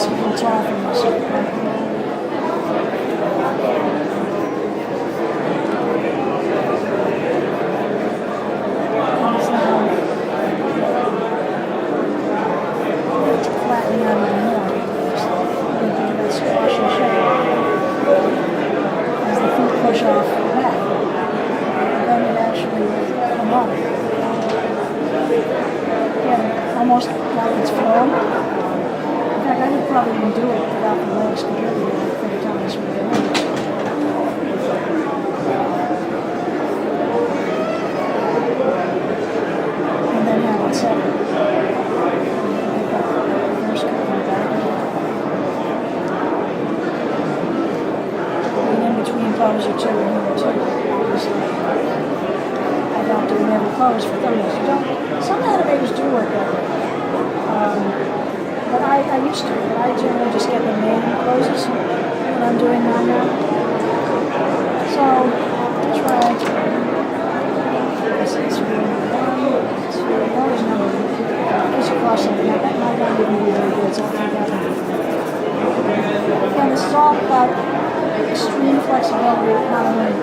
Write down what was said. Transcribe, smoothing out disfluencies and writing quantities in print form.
basketball top and this. Flattening out even more. That squash and shake. As the feet push off the back, then it actually will come up. Again, almost like it's flown. In fact, I could probably even do it without the legs completely for the time this would go. And then have it set. First coming back. And in between pose or two and here too. I don't do every pose for 30 minutes. You don't. Some animators do work that way. But I used to. But I generally just get the main poses when I'm doing mine now. So try to. This is really always number. Just crossing it. That might not even be very good. So I'll take that one. Again, this is all about extreme flexibility, not only